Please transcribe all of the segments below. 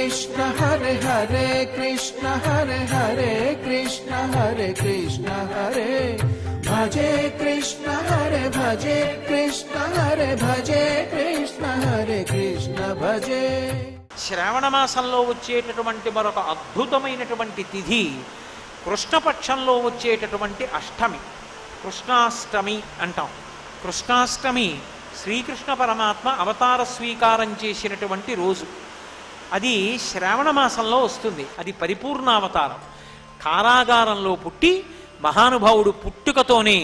కృష్ణ హరే హరే కృష్ణ హరే హరే కృష్ణ హరే కృష్ణ హరే భజే కృష్ణ హరే భజే కృష్ణ హరే భజే కృష్ణ హరే కృష్ణ భజే. శ్రావణ మాసంలో వచ్చేటటువంటి మరొక అద్భుతమైనటువంటి తిథి కృష్ణపక్షంలో వచ్చేటటువంటి అష్టమి, కృష్ణాష్టమి అంటాం. కృష్ణాష్టమి శ్రీకృష్ణ పరమాత్మ అవతార స్వీకారం చేసినటువంటి రోజు. అది శ్రావణ మాసంలో వస్తుంది. అది పరిపూర్ణావతారం. కారాగారంలో పుట్టి మహానుభావుడు పుట్టుకతోనే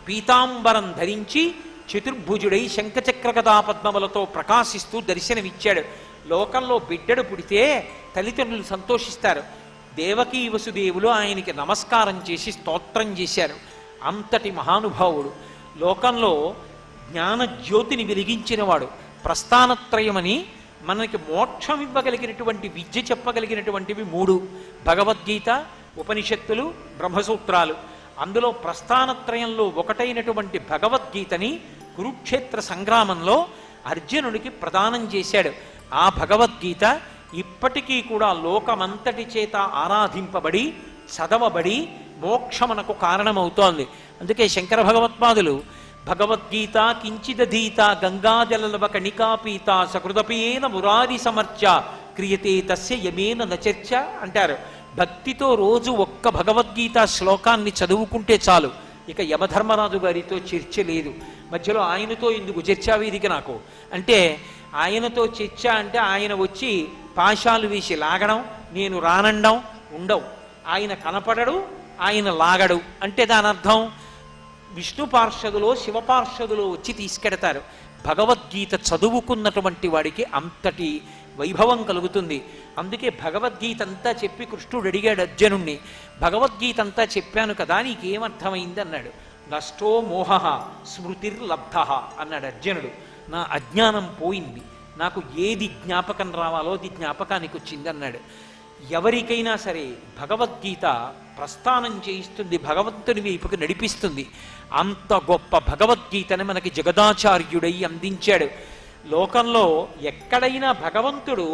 పీతాంబరం ధరించి చతుర్భుజుడై శంఖచక్ర గదా పద్మములతో ప్రకాశిస్తూ దర్శనమిచ్చాడు. లోకంలో బిడ్డడు పుడితే తల్లిదండ్రులు సంతోషిస్తారు. దేవకీ వసుదేవులు ఆయనకి నమస్కారం చేసి స్తోత్రం చేశారు. అంతటి మహానుభావుడు. లోకంలో జ్ఞానజ్యోతిని వెలిగించినవాడు. ప్రస్థానత్రయమని మనకి మోక్షం ఇవ్వగలిగినటువంటి విద్య చెప్పగలిగినటువంటివి 3: భగవద్గీత, ఉపనిషత్తులు, బ్రహ్మసూత్రాలు. అందులో ప్రస్థానత్రయంలో ఒకటైనటువంటి భగవద్గీతని కురుక్షేత్ర సంగ్రామంలో అర్జునుడికి ప్రదానం చేశాడు. ఆ భగవద్గీత ఇప్పటికీ కూడా లోకమంతటి చేత ఆరాధింపబడి చదవబడి మోక్షమునకు కారణమవుతోంది. అందుకే శంకర భగవత్పాదులు భగవద్గీత కించిదధీత గంగాజలలవ కణికాపీత సకృదపీయేన మురారి సమర్చ క్రియతే తస్య యమేన నచర్చ అంటారు. భక్తితో రోజు ఒక్క భగవద్గీత శ్లోకాన్ని చదువుకుంటే చాలు, ఇక యమధర్మరాజు గారితో చర్చ లేదు. మధ్యలో ఆయనతో ఎందుకు చర్చా వేదిక నాకు అంటే, ఆయనతో చర్చ అంటే ఆయన వచ్చి పాశాలు వేసి లాగడం, నేను రానండం ఉండవు. ఆయన కనపడడు, ఆయన లాగడు. అంటే దాని అర్థం విష్ణు పార్షదులో శివ పార్షదులో వచ్చి తీసుకెడతారు. భగవద్గీత చదువుకున్నటువంటి వాడికి అంతటి వైభవం కలుగుతుంది. అందుకే భగవద్గీత అంతా చెప్పి కృష్ణుడు అడిగాడు అర్జునుణ్ణి, భగవద్గీత అంతా చెప్పాను కదా నీకేమర్థమైంది అన్నాడు. నష్టో మోహ స్మృతిర్లబ్ధ అన్నాడు అర్జునుడు. నా అజ్ఞానం పోయింది, నాకు ఏది జ్ఞాపకం రావాలో అది జ్ఞాపకానికి వచ్చింది అన్నాడు. ఎవరికైనా సరే భగవద్గీత ప్రస్థానం చేయిస్తుంది, భగవంతుని వైపుకి నడిపిస్తుంది. అంత గొప్ప భగవద్గీతని మనకి జగదాచార్యుడై అందించాడు. లోకంలో ఎక్కడైనా భగవంతుడు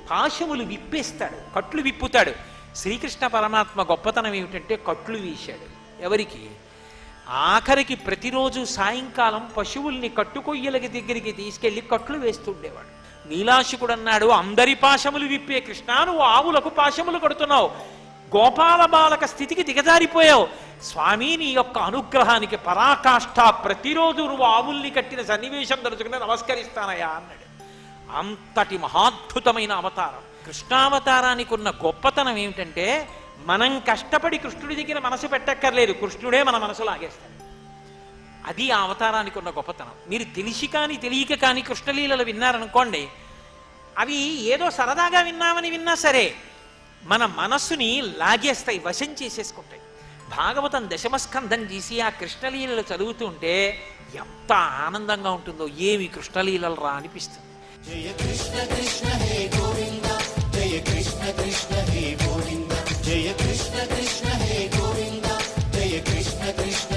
పాశములు విప్పేస్తాడు, కట్లు విప్పుతాడు. శ్రీకృష్ణ పరమాత్మ గొప్పతనం ఏమిటంటే కట్లు వీశాడు. ఎవరికి? ఆఖరికి ప్రతిరోజు సాయంకాలం పశువుల్ని కట్టుకొయ్యలకి దగ్గరికి తీసుకెళ్లి కట్లు వేస్తుండేవాడు. నీలాశకుడు అన్నాడు, అందరి పాశములు విప్పే కృష్ణ, నువ్వు ఆవులకు పాశములు కడుతున్నావు, గోపాల బాలక స్థితికి దిగజారిపోయావు. స్వామి నీ యొక్క అనుగ్రహానికి పరాకాష్ఠ, ప్రతిరోజు నువ్వు ఆవుల్ని కట్టిన సన్నివేశం తలుచుకుని నమస్కరిస్తానయా అన్నాడు. అంతటి మహాద్భుతమైన అవతారం. కృష్ణావతారానికి ఉన్న గొప్పతనం ఏమిటంటే, మనం కష్టపడి కృష్ణుడి దగ్గర మనసు పెట్టక్కర్లేదు, కృష్ణుడే మన మనసు లాగేస్తాడు. అది ఆ అవతారానికి ఉన్న గొప్పతనం. మీరు తెలిసి కానీ తెలియక కానీ కృష్ణలీలలు విన్నారనుకోండి, అవి ఏదో సరదాగా విన్నామని విన్నా సరే మన మనస్సుని లాగేస్తాయి, వశం చేసేసుకుంటాయి. భాగవతం దశమస్కంధం చేసి ఆ కృష్ణలీలలు చదువుతుంటే ఎంత ఆనందంగా ఉంటుందో, ఏమి కృష్ణలీలలు రా అనిపిస్తుంది. జయ కృష్ణ కృష్ణ హే గోవింద, జయ కృష్ణ కృష్ణ హే గోవింద, జయ కృష్ణ కృష్ణ హే గోవింద, జయ కృష్ణ కృష్ణ